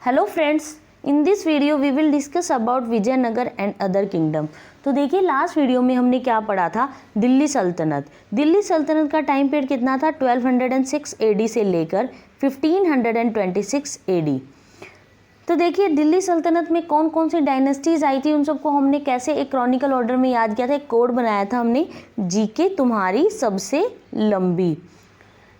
Hello friends, in this video we will discuss about Vijayanagar and other kingdom. तो देखिए last video में हमने क्या पढ़ा था, दिल्ली सल्तनत। दिल्ली सल्तनत का टाइम पीरियड कितना था, 1206 AD से लेकर 1526 AD। तो देखिए दिल्ली सल्तनत में कौन कौन सी डायनेस्टीज आई थी, उन सबको हमने कैसे एक क्रॉनिकल ऑर्डर में याद किया था, एक कोड बनाया था हमने, जीके तुम्हारी सबसे लंबी।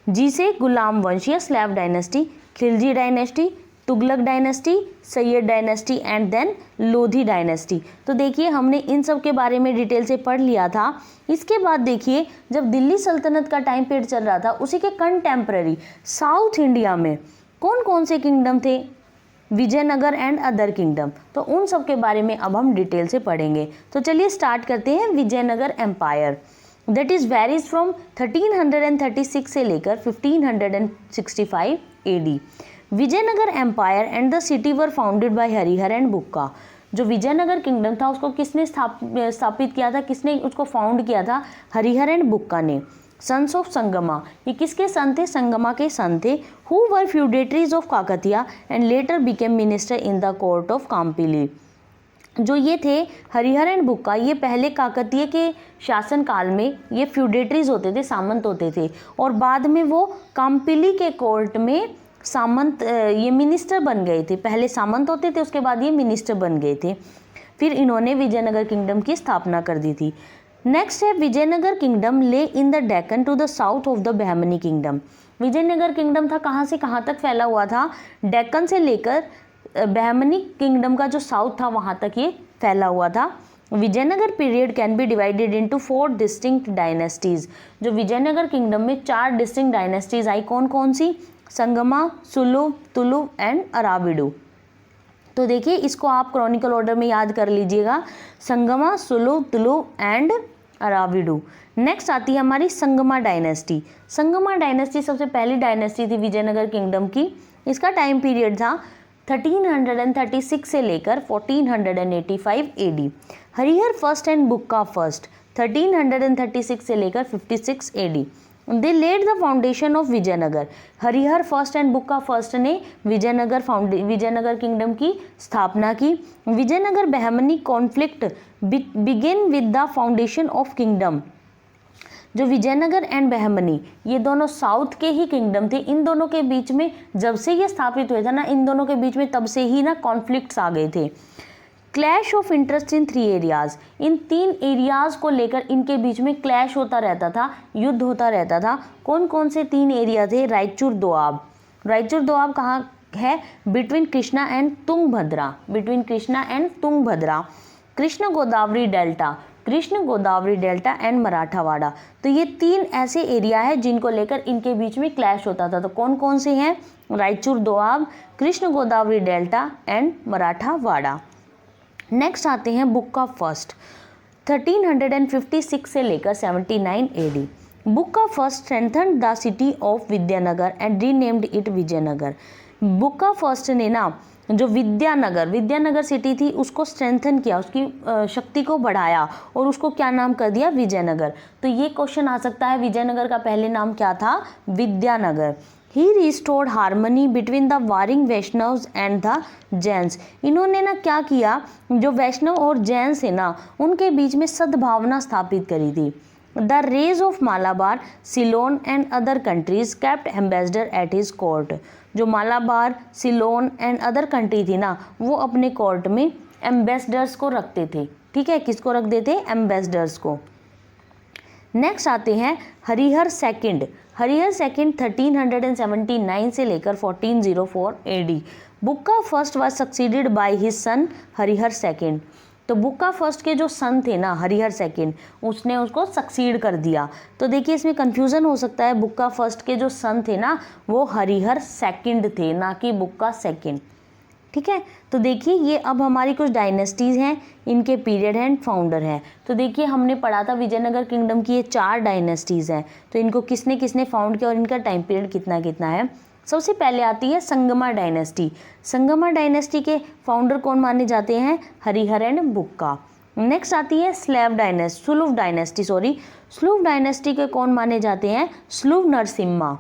जी से गुलाम वंश या slave dynasty, Khilji dynasty, Tughlaq dynasty, Sayyid dynasty and then Lodhi dynasty. तो देखिए हमने इन सब के बारे में डिटेल से पढ़ लिया था। इसके बाद देखिए जब दिल्ली सल्तनत का टाइम पीरियड चल रहा था, उसी के कंटेम्प्रेरी साउथ इंडिया में कौन कौन से किंगडम थे, विजयनगर एंड अदर किंगडम। तो उन सब के बारे में अब हम डिटेल से पढ़ेंगे। तो चलिए स्टार्ट करते हैं। Vijayanagar empire that is varies from 1336 से लेकर 1565 AD। Vijayanagar empire and the city were founded by Harihara and Bukka. जो विजयनगर किंगडम था उसको किसने स्थापित किया था, किसने उसको फाउंड किया था, हरिहर एंड बुक्का ने। सन्स ऑफ संगमा, ये किसके सन थे, संगमा के सन थे। Who were feudatories of Kakatiya and later became minister in the court of Kampili. जो ये थे हरिहर एंड बुक्का, ये पहले काकतीय के शासन काल में ये फ्यूडेटरीज होते थे, सामंत होते थे, और बाद में वो काम्पिली के कोर्ट में सामंत, ये मिनिस्टर बन गए थे। पहले सामंत होते थे, उसके बाद ये मिनिस्टर बन गए थे। फिर इन्होंने विजयनगर किंगडम की स्थापना कर दी थी। नेक्स्ट है Vijayanagar kingdom lay in the Deccan to the south of the Bahmani kingdom. Vijayanagar kingdom था कहाँ से कहाँ तक फैला हुआ था, डेक्कन से लेकर बहमनी किंगडम का जो साउथ था वहाँ तक ये फैला हुआ था। Vijayanagar period can be divided into 4 distinct dynasties. जो विजयनगर किंगडम में 4 डिस्टिंक्ट डायनेस्टीज आई, कौन कौन सी, संगमा, सुलु, तुलु एंड अराविडु। तो देखिए इसको आप क्रॉनिकल ऑर्डर में याद कर लीजिएगा, संगमा, सुलु, तुलु एंड अराविडु। नेक्स्ट आती है हमारी संगमा डायनेस्टी। संगमा डायनेस्टी सबसे पहली डायनेस्टी थी विजयनगर किंगडम की। इसका टाइम पीरियड था 1336 से लेकर 1485 AD। Harihara first and Bukka first 1336 से लेकर 56 AD। They laid the foundation of Vijayanagar. Harihara first and Bukka first ने विजयनगर किंगडम की स्थापना की। Vijayanagar Bahmani conflict begin with the foundation of kingdom. जो विजयनगर एंड बहमनी ये दोनों साउथ के ही किंगडम थे, इन दोनों के बीच में जब से ये स्थापित हुए थे ना, इन दोनों के बीच में तब से ही ना कॉन्फ्लिक्ट्स आ गए थे। Clash of interest in 3 areas, in 3 areas को लेकर इनके बीच में क्लैश होता रहता था, युद्ध होता रहता था। कौन कौन से 3 एरिया थे, रायचूर दोआब। रायचूर दोआब कहाँ है, between Krishna and Tungabhadra, between Krishna and Tungabhadra. Krishna Godavari delta, Krishna Godavari delta and Marathwada. तो ये 3 ऐसे एरिया है जिनको लेकर इनके बीच में क्लैश होता था। तो कौन कौन से हैं, Raichur Doab, Krishna Godavari delta and Marathwada. Next आते हैं बुक्का फर्स्ट 1356 से लेकर 79 AD। Bukka first strengthened the city of Vidyanagar and renamed it Vijayanagar. Bukka first ने ना जो विद्यानगर सिटी थी उसको स्ट्रेंथन किया, उसकी शक्ति को बढ़ाया और उसको क्या नाम कर दिया, विजयनगर। तो ये क्वेश्चन आ सकता है, विजयनगर का पहले नाम क्या था, Vidyanagar. He restored harmony between the warring Vaishnavs and the Jains. इन्होंने ना क्या किया, जो वैष्णव और जैन्स है ना उनके बीच में सद्भावना स्थापित करी थी। The rajas of Malabar, Ceylon and other countries kept ambassador at his court. जो Malabar, Ceylon and other country थी ना वो अपने कोर्ट में एम्बेसडर्स को रखते थे। ठीक है, किसको रख देते, एम्बेसडर्स को। नेक्स्ट आते हैं हरिहर सेकंड। हरिहर सेकंड 1379 से लेकर 1404 AD। Bukka first was succeeded by his son Harihar second. तो बुक्का फर्स्ट के जो सन थे ना हरिहर सेकंड, उसने उसको सक्सीड कर दिया। तो देखिए इसमें कंफ्यूजन हो सकता है, बुक्का फर्स्ट के जो सन थे ना वो हरिहर सेकंड थे, ना कि बुक्का सेकंड। ठीक है, तो देखिए ये अब हमारी कुछ डायनेस्टीज़ हैं, इनके पीरियड एंड फाउंडर हैं। तो देखिए हमने पढ़ा था विजयनगर किंगडम की ये 4 डायनेस्टीज़ हैं। तो इनको किसने किसने फाउंड किया और इनका टाइम पीरियड कितना कितना है। सबसे पहले आती है संगमा डायनेस्टी। संगमा डायनेस्टी के फाउंडर कौन माने जाते हैं, हरिहर एंड बुक्का। नेक्स्ट आती है स्लूव डायनेस्टी के कौन माने जाते हैं, Saluva Narasimha.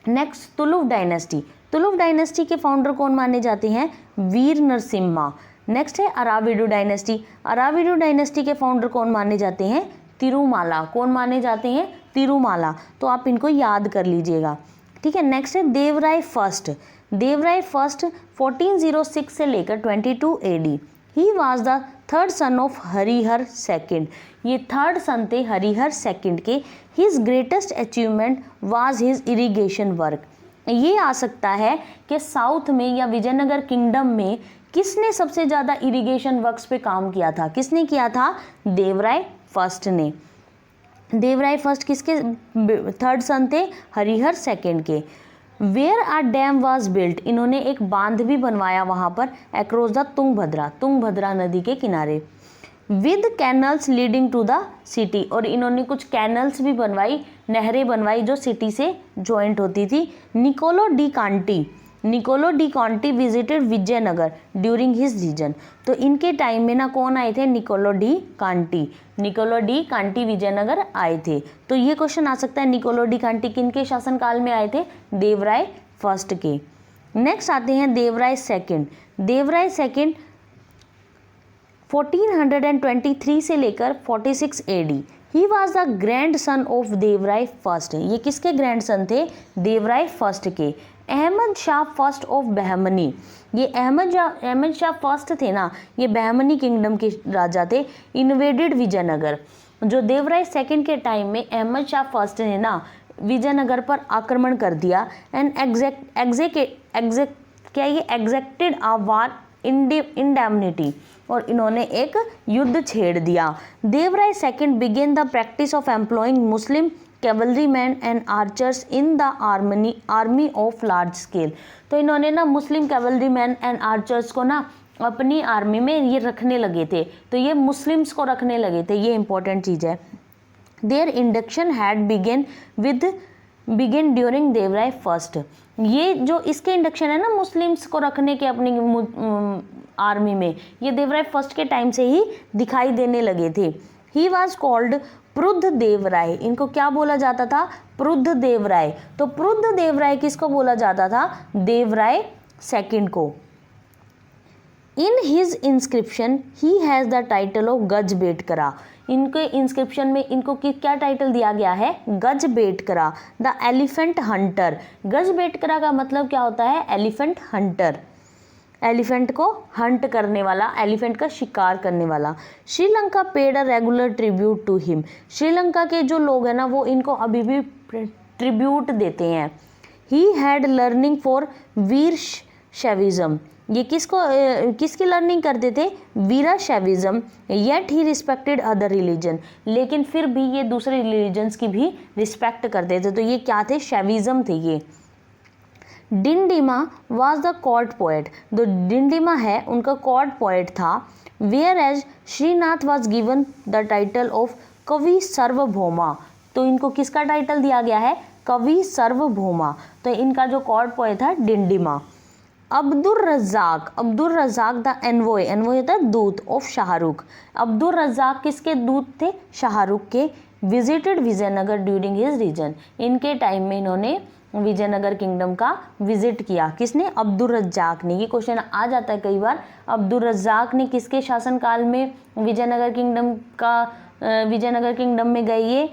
Next Tuluva dynasty. Tuluva dynasty के फाउंडर कौन माने जाते हैं? वीर नरसिम्हा। नेक्स्ट है अराविडु डायनेस्टी। अराविडु डायनेस्टी के फाउंडर कौन माने जाते हैं? तिरुमाला। कौन माने जाते हैं? तिरुमाला। तो आप इनको याद कर लीजिएगा, ठीक है। नेक्स्ट है देवराय फर्स्ट। देवराय फर्स्ट 1406 से लेकर 22 AD। He was the third son of Harihar second. ये थर्ड सन थे हरिहर सेकंड के। His greatest achievement was his irrigation work. ये आ सकता है कि साउथ में या विजयनगर किंगडम में किसने सबसे ज़्यादा इरिगेशन वर्क्स पे काम किया था? किसने किया था? देवराय फर्स्ट ने। देवराय फर्स्ट किसके थर्ड सन थे? हरिहर सेकंड के। Where a dam was built. इन्होंने एक बांध भी बनवाया वहाँ पर अक्रॉस द तुंगभद्रा नदी के किनारे। With canals leading to the city. और इन्होंने कुछ कैनल्स भी बनवाई, नहरें बनवाई जो सिटी से ज्वाइंट होती थी। Niccolo de Conti visited Vijayanagar during his reign. तो इनके टाइम में ना कौन आए थे? निकोलो डी कांटी विजयनगर आए थे। तो ये क्वेश्चन आ सकता है, निकोलो डी कांटी किनके शासनकाल में आए थे? देवराय फर्स्ट के। नेक्स्ट आते हैं देवराय सेकंड। देवराय सेकंड 1423 से लेकर 46 AD। He was the grandson of Devaraya first. ये किसके ग्रैंड सन थे? देवराय फर्स्ट के। Ahmad Shah first of Bahmani. ये अहमद शाह फर्स्ट थे ना, ये बहमनी किंगडम के राजा थे। इन्वेडेड विजयनगर। जो देवराय सेकंड के टाइम में अहमद शाह फर्स्ट ने ना विजयनगर पर आक्रमण कर दिया एंड एग्जेक्टेड अ वार इंडेमनिटी। और इन्होंने एक युद्ध छेड़ दिया। Devaraya second began the practice of employing Muslim cavalryman and archers in the army of large scale. तो इन्होंने ना मुस्लिम कैवलरीमैन एंड आर्चर्स को ना अपनी आर्मी में ये रखने लगे थे। तो ये मुस्लिम्स को रखने लगे थे, ये इंपॉर्टेंट चीज़ है। Their induction had begun during Devaraya first. ये जो इसके इंडक्शन है ना मुस्लिम्स को रखने के अपनी आर्मी में, ये देवराय फर्स्ट के टाइम से ही दिखाई देने लगे थे। He was called Praudha Devaraya. इनको क्या बोला जाता था? पृद्ध देवराय। तो पृद्ध देवराय किसको बोला जाता था? देवराय सेकंड को। In his inscription he has the title of Gajabetekara. इनके इंस्क्रिप्शन में इनको क्या टाइटल दिया गया है? Gajabetekara, the elephant hunter. Gajabetekara का मतलब क्या होता है? एलिफेंट हंटर, एलिफेंट को हंट करने वाला, एलिफेंट का शिकार करने वाला। Sri Lanka paid a regular tribute to him. Sri Lanka के जो लोग हैं ना वो इनको अभी भी ट्रिब्यूट देते हैं। He had learning for Veera Shaivism. ये किसकी लर्निंग करते थे? Veera Shaivism. Yet he respected other religion. लेकिन फिर भी ये दूसरे रिलीजन्स की भी रिस्पेक्ट करते थे। तो ये क्या थे? शैविज्म थे ये। Dindima was the court poet. जो डिंडिमा है उनका कोर्ट पोएट था। Whereas Srinatha was given the title of Kavi Sarvabhauma. तो इनको किसका टाइटल दिया गया है? कवि सार्वभौमा। तो इनका जो कोर्ट पोएट था डिंडिमा। अब्दुल रज़ाक द एनवॉय होता है दूत ऑफ शाहरुख। अब्दुल रज़ाक किसके दूत थे? शाहरुख के। Visited Vijayanagar during his reign. इनके टाइम में इन्होंने विजयनगर किंगडम का विजिट किया। किसने? अब्दुल रज़ाक ने। ये क्वेश्चन आ जाता है कई बार। अब्दुल रज़ाक ने किसके शासनकाल में विजयनगर किंगडम में गए? ये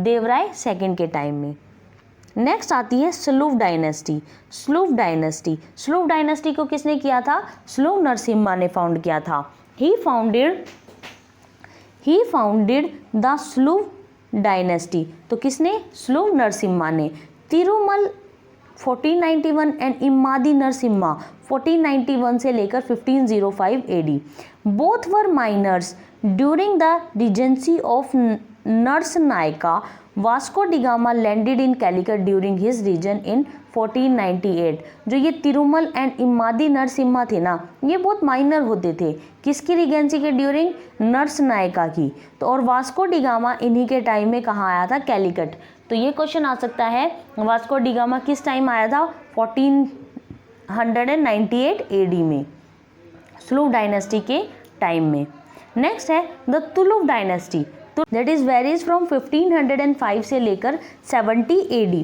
देवराय सेकंड के टाइम में। नेक्स्ट आती है स्लूव डायनेस्टी। स्लूव डायनेस्टी को किसने किया था? स्लूव नरसिम्हा ने फाउंड किया था। ही फाउंडेड द स्लूव डायनेस्टी। तो किसने? स्लूव नरसिम्हा ने। तिरुमल 1491 एंड इमादी नरसिम्हा 1491 से लेकर 1505 AD। Both were minors during the regency of Narasa Nayaka. Vasco da Gama landed in Calicut during his reign in 1498। जो ये तिरुमल एंड इमादी नरसिम्हा थे ना, ये बहुत माइनर होते थे। किसकी रिजेंसी के? ड्यूरिंग नर्स नायका की। तो और वास्को डिगामा इन्हीं के टाइम में कहाँ आया था? कैलिकट। तो ये क्वेश्चन आ सकता है, वास्को डिगामा किस टाइम आया था? 1498 AD में, स्लूव डायनेस्टी के टाइम में। नेक्स्ट है the Tuluva dynasty. That is varies from 1505 से लेकर 70 AD।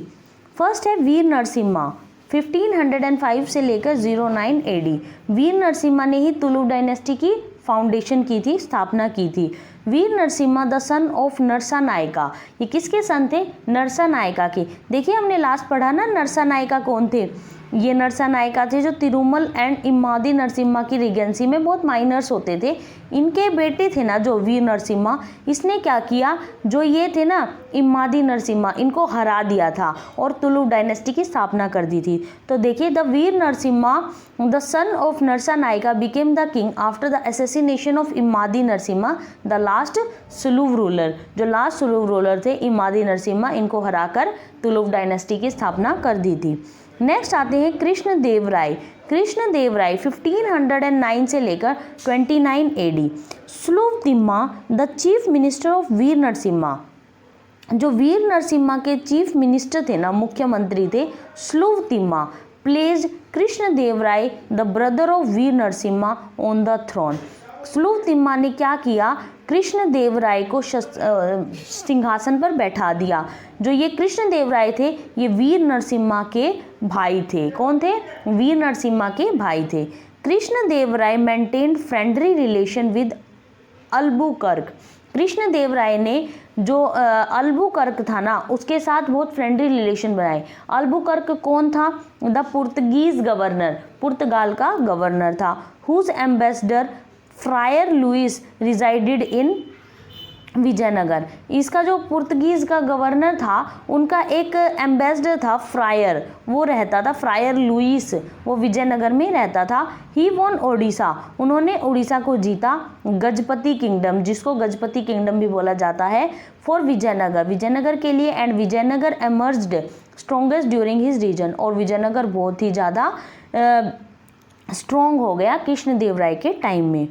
फर्स्ट है वीर नरसिम्हा 1505 से लेकर 09 AD वीर नरसिम्हा ने ही तुलुक डायनेस्टी की फाउंडेशन की थी, स्थापना की थी। Veera Narasimha the son of Narasa Nayaka, ये किसके सन थे? नरसा नायका के। देखिए हमने लास्ट पढ़ा ना नरसा नायका कौन थे। ये नरसा नायका थे जो तिरुमल एंड इम्मादी नरसिम्हा की रिजेंसी में बहुत माइनर्स होते थे। इनके बेटे थे ना जो वीर नरसिम्हा, इसने क्या किया, जो ये थे ना इम्मादी नरसिम्हा, इनको हरा दिया था और तुलुक डायनेस्टी की स्थापना कर दी थी। तो देखिए the Veera Narasimha the son of Narasa Nayaka became the king after the assassination of Immadi Narasimha the last Saluva ruler. जो लास्ट सुलुव रूलर थे इम्मादी नरसिम्हा, इनको हराकर तुलुक डायनेस्टी की स्थापना कर दी थी। नेक्स्ट आते हैं कृष्ण देव राय। कृष्ण देव राय 1509 से लेकर 29 AD Saluva Timma the chief minister of Veera Narasimha. जो वीर नरसिम्हा के चीफ मिनिस्टर थे ना, मुख्यमंत्री थे, Saluva Timma placed Krishna Deva Raya the brother of Veera Narasimha on the throne. Saluva Timma ने क्या किया, कृष्ण देव राय को सिंहासन पर बैठा दिया। जो ये कृष्ण देव राय थे ये वीर नरसिम्हा के भाई थे। कौन थे? वीर नरसिम्हा के भाई थे। Krishna Deva Raya maintained friendly relation with Albuquerque. Krishna Deva Raya ने जो अल्बुकर्क था ना उसके साथ बहुत फ्रेंडली रिलेशन बनाए। अल्बुकर्क कौन था? द पुर्तगीज गवर्नर, पुर्तगाल का गवर्नर था। Whose ambassador friar Luis resided in Vijayanagar. इसका जो पुर्तगीज का गवर्नर था उनका एक एम्बेसडर था फ्रायर, वो रहता था, फ्रायर लुइस, वो विजयनगर में रहता था। ही वॉन ओडिशा, उन्होंने उड़ीसा को जीता। गजपति किंगडम, जिसको गजपति किंगडम भी बोला जाता है, फॉर विजयनगर, विजयनगर के लिए। And Vijayanagar emerged strongest during his reign, और विजयनगर बहुत ही ज़्यादा स्ट्रॉन्ग हो गया कृष्ण देव राय के टाइम में।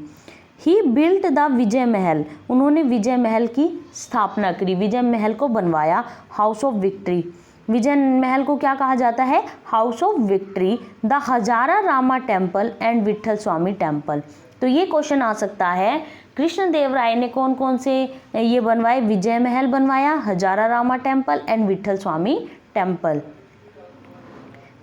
ही बिल्ट द विजय महल, उन्होंने विजय महल की स्थापना करी, विजय महल को बनवाया। हाउस ऑफ विक्ट्री, विजय महल को क्या कहा जाता है? House of victory. The Hazara Rama temple and Vitthala Swami temple. तो ये क्वेश्चन आ सकता है, कृष्ण देव राय ने कौन कौन से ये बनवाए? विजय महल बनवाया, Hazara Rama temple and Vitthala Swami temple.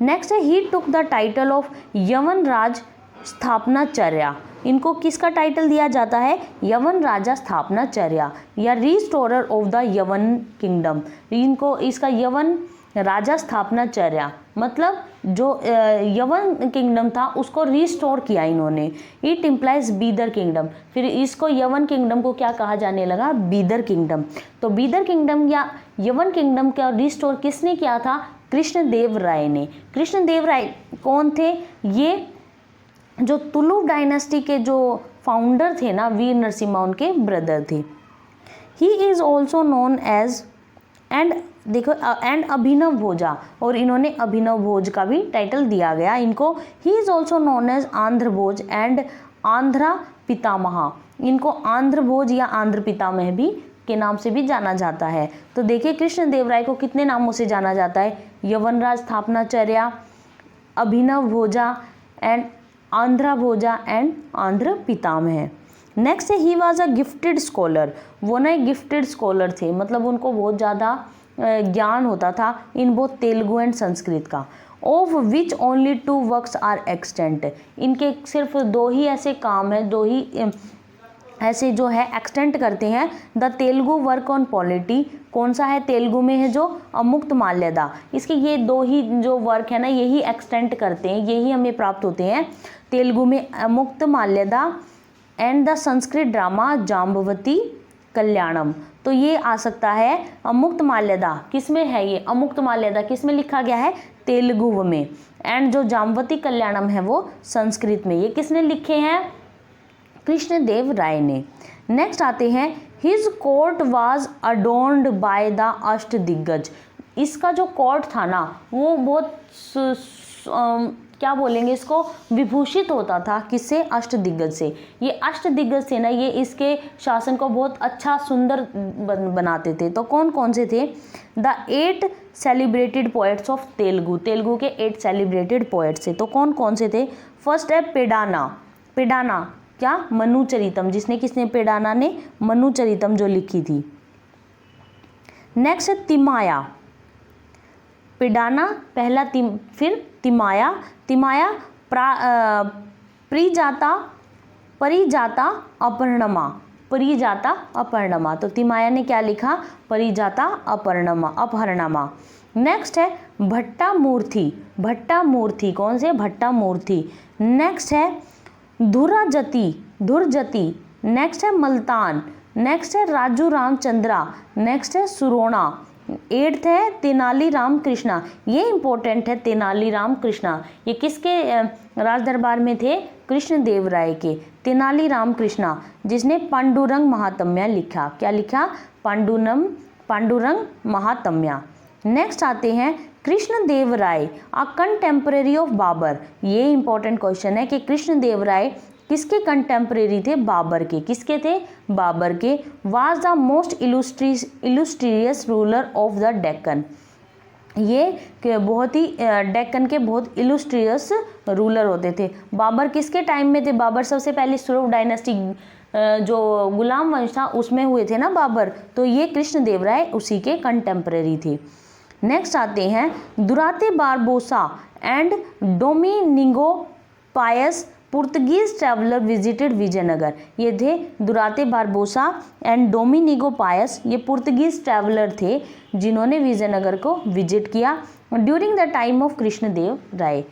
Next है he took the title of Yavana Raj स्थापनाचार्य। इनको किसका टाइटल दिया जाता है? यवन राजा स्थापनाचार्य या रिस्टोरर ऑफ द यवन किंगडम। इनको इसका यवन राजा स्थापनाचार्य मतलब जो यवन किंगडम था उसको रिस्टोर किया इन्होंने। इट इम्प्लाइज बीदर किंगडम, फिर इसको यवन किंगडम को क्या कहा जाने लगा? बीदर किंगडम। तो बीदर किंगडम या यवन किंगडम का रिस्टोर किसने किया था? कृष्ण देव राय ने। कृष्ण देव राय कौन थे? ये जो तुलुक डायनेस्टी के जो फाउंडर थे ना वीर नरसिम्हा, उनके ब्रदर थे। He is also known as and देखो एंड अभिनव भोजा, और इन्होंने अभिनव भोज का भी टाइटल दिया गया इनको। He is also known as Andhra Bhoja and Andhra Pitamaha. इनको आंध्र भोज या आंध्र पितामह भी के नाम से भी जाना जाता है। तो देखिए कृष्ण देव राय को कितने नामों से जाना जाता है? यवनराज स्थापनाचार्य, अभिनव भोजा एंड आंध्रा भोजा एंड आंध्र पितामह। नेक्स्ट है he was a gifted scholar. वो ना गिफ्टेड स्कॉलर थे, मतलब उनको बहुत ज़्यादा ज्ञान होता था in both Telugu and Sanskrit का। Of which only 2 works are extant. इनके सिर्फ 2 ही ऐसे काम है, 2 ही ऐसे जो है एक्सटेंट करते हैं। The Telugu work on polity, कौन सा है? तेलुगु में है जो अमुक्त माल्यदा। इसके ये 2 ही जो वर्क है ना यही एक्सटेंट करते हैं, यही हमें प्राप्त होते हैं। तेलुगु में Amukta Malyada and the Sanskrit drama Jambavati Kalyanam. तो ये आ सकता है अमुक्त माल्यदा किस में है? ये अमुक्त माल्यदा किस में लिखा गया है? तेलुगु में। एंड जो जाम्बवती कल्याणम है वो संस्कृत में। ये किसने लिखे हैं? कृष्ण देव राय ने। नेक्स्ट आते हैं his court was adorned by the Ashtadiggaja. इसका जो कोर्ट था ना वो बहुत क्या बोलेंगे इसको, विभूषित होता था। किससे? अष्टदिग्गज से। ये अष्टदिग्गज थे ना, ये इसके शासन को बहुत अच्छा सुंदर बनाते थे। तो कौन कौन से थे? The 8 celebrated poets of Telugu. Telugu के 8 सेलिब्रेटेड पोएट्स थे। तो कौन कौन से थे? फर्स्ट है पेडाना। पेडाना क्या? मनुचरितम, जिसने किसने? पेडाना ने मनुचरितम जो लिखी थी। नेक्स्ट है तिमाया। पिडाना पहला, फिर तिमाया, तिमाया परिजाता, परिजाता अपर्णमा, परिजाता अपर्णमा। तो तिमाया ने क्या लिखा? परिजाता अपहरणमा। नेक्स्ट है भट्टा मूर्ति, भट्टा मूर्ति कौन से? भट्टा मूर्ति। नेक्स्ट है धुराजती, धुरजती। नेक्स्ट है मल्तान। नेक्स्ट है राजू रामचंद्रा। नेक्स्ट है सुरोणा। 8th है तेनाली राम कृष्णा। ये इंपॉर्टेंट है, तेनाली राम कृष्णा। ये किसके राज दरबार में थे? कृष्ण देव राय के। तेनाली राम कृष्णा जिसने पांडुरंग महात्म्य लिखा। क्या लिखा? पांडुरंग महात्म्य। नेक्स्ट आते हैं कृष्ण देव राय, अ कंटेम्परेरी ऑफ बाबर। ये इंपॉर्टेंट क्वेश्चन है कि कृष्ण देव राय किसके कंटेम्परेरी थे? बाबर के। किसके थे? बाबर के। Was the most illustrious ruler of the Deccan. ये बहुत ही डेक्कन के बहुत इलुस्ट्रियस रूलर होते थे। बाबर किसके टाइम में थे? बाबर सबसे पहले सुरव डायनेस्टी जो गुलाम वंश था उसमें हुए थे ना बाबर, तो ये कृष्ण देव राय उसी के कंटेम्परेरी थे। नेक्स्ट आते हैं Duarte Barbosa and Domingo Paes Portuguese traveller visited Vijayanagar. ये थे दुराते बारबोसा एंड डोमिनिगो पायस, ये पुर्तगीज ट्रैवलर थे जिन्होंने विजयनगर को विजिट किया during the time of Krishna Deva Raya.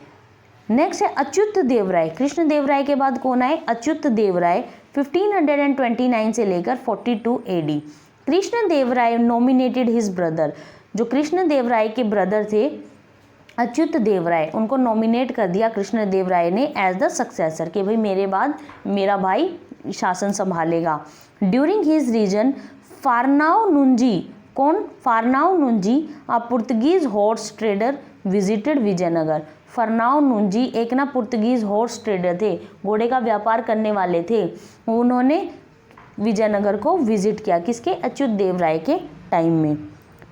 Next है अच्युत देव राय। कृष्ण देव राय के बाद कौन आए? अच्युत देव राय। 1529 से लेकर 42 AD। कृष्ण देव राय नॉमिनेटेड हिज ब्रदर, जो कृष्ण देव राय के ब्रदर थे अच्युत देव राय, उनको नॉमिनेट कर दिया कृष्ण देव राय ने एज द सक्सेसर, कि भाई मेरे बाद मेरा भाई शासन संभालेगा। During his reign Fernao Nuniz, कौन? Fernao Nuniz a Portuguese horse trader visited Vijayanagar. Fernao Nuniz एक ना पुर्तगीज हॉर्स ट्रेडर थे, घोड़े का व्यापार करने वाले थे। उन्होंने विजयनगर को विजिट किया, किसके? अच्युत देव राय के टाइम में।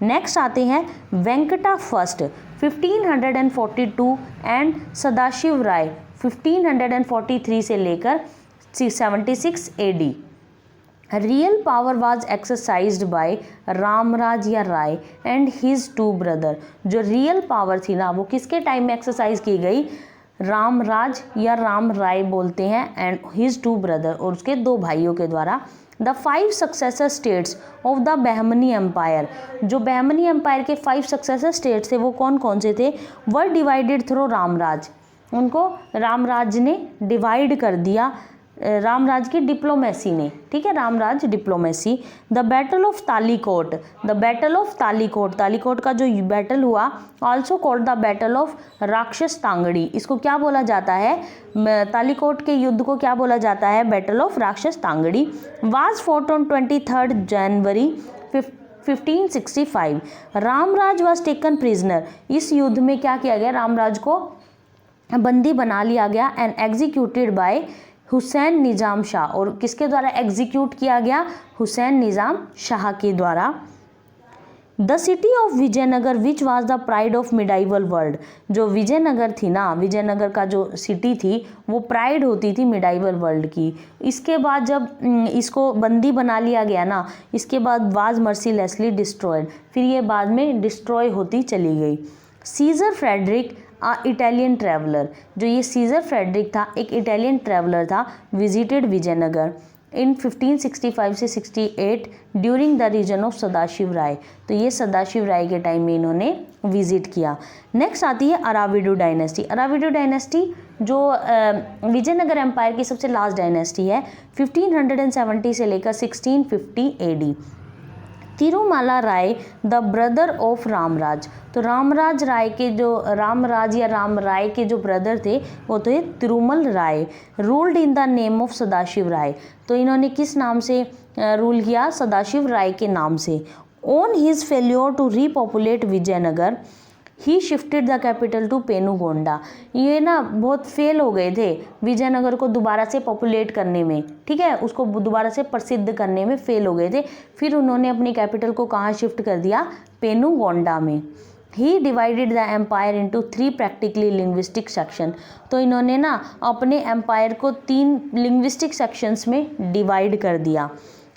नेक्स्ट आते हैं वेंकटा फर्स्ट 1542 एंड सदाशिव राय 1543 से लेकर 76 AD। Real power was exercised by Ramaraja या राय एंड हिज 2 ब्रदर। जो रियल पावर थी ना वो किसके टाइम में एक्सरसाइज की गई? रामराज या राम राय बोलते हैं एंड हिज 2 ब्रदर, और उसके 2 भाइयों के द्वारा। The 5 successor states of the Bahmani empire, जो बहमनी एम्पायर के 5 सक्सेसर स्टेट्स थे वो कौन कौन से थे? वर डिवाइडेड थ्रू रामराज, उनको रामराज ने डिवाइड कर दिया, रामराज की डिप्लोमेसी ने, ठीक है, Ramraj diplomacy. The battle of Talikota, the battle of Talikota, Talikota का जो बैटल हुआ also called the battle of राक्षस तांगड़ी, इसको क्या बोला जाता है? तालीकोट के युद्ध को क्या बोला जाता है? बैटल ऑफ राक्षस Tangri. Was fought on 23 January 1565। Ramraj was taken prisoner, इस युद्ध में क्या किया गया? रामराज को बंदी बना लिया गया एंड एग्जीक्यूटेड बाय हुसैन निज़ाम शाह, और किसके द्वारा एग्जीक्यूट किया गया? हुसैन निज़ाम शाह के द्वारा। The city of Vijayanagar which was the pride of medieval world, जो विजयनगर थी ना, विजयनगर का जो सिटी थी वो प्राइड होती थी मिडाइवल वर्ल्ड की। इसके बाद जब इसको बंदी बना लिया गया ना, इसके बाद वाज मर्सीलेसली डिस्ट्रॉयड, फिर ये बाद में डिस्ट्रॉय होती चली गई। सीजर फ्रेडरिक इटालियन ट्रैवलर, जो ये सीजर फ्रेडरिक था एक इटालियन ट्रैवलर था, विजिटेड विजयनगर इन 1565 से 68 during the reign of Sadashiva Raya, तो ये सदाशिव राय के टाइम में इन्होंने विजिट किया। नेक्स्ट आती है अराविडू डायनेस्टी। अराविडू डायनेस्टी जो विजयनगर एम्पायर की सबसे लास्ट डायनेस्टी है, 1570 से लेकर 1650 AD। Tirumala Raya the brother of Ramaraja, तो रामराज राय के जो रामराज या राम राय के जो ब्रदर थे वो थे Tirumala Raya. Ruled in the name of Sadashiva Raya, तो इन्होंने किस नाम से रूल किया? सदाशिव राय के नाम से। On his failure to repopulate Vijayanagar he shifted the capital to Penukonda, ये ना बहुत फेल हो गए थे विजयनगर को दोबारा से पॉपुलेट करने में, ठीक है, उसको दोबारा से प्रसिद्ध करने में फेल हो गए थे, फिर उन्होंने अपनी कैपिटल को कहाँ शिफ्ट कर दिया? पेनुगोंडा में। He divided the empire into 3 practically linguistic section, तो इन्होंने ना अपने एम्पायर को 3 लिंग्विस्टिक सेक्शंस में डिवाइड कर दिया।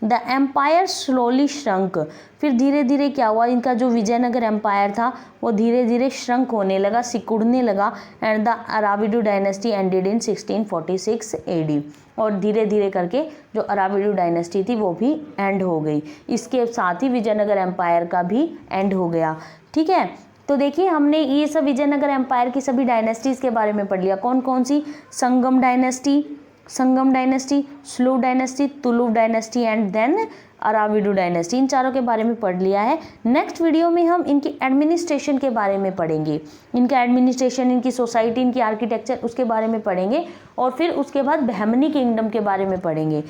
द एम्पायर स्लोली श्रंक, फिर धीरे धीरे क्या हुआ, इनका जो विजयनगर एम्पायर था वो धीरे धीरे श्रंक होने लगा, सिकुड़ने लगा, and the Aravidu dynasty ended in 1646 AD, और धीरे धीरे करके जो अराविडू डायनेस्टी थी वो भी एंड हो गई। इसके साथ ही विजयनगर एम्पायर का भी एंड हो गया। ठीक है, तो देखिए हमने ये सब विजयनगर एम्पायर की सभी डायनेस्टीज़ के बारे में पढ़ लिया। कौन कौन सी? Sangam dynasty, Saluva dynasty, Tuluva dynasty and then Aravidu dynasty, इन चारों के बारे में पढ़ लिया है। नेक्स्ट वीडियो में हम इनकी एडमिनिस्ट्रेशन के बारे में पढ़ेंगे, इनका एडमिनिस्ट्रेशन, इनकी सोसाइटी, इनकी आर्किटेक्चर, उसके बारे में पढ़ेंगे, और फिर उसके बाद बहमनी किंगडम के बारे में पढ़ेंगे।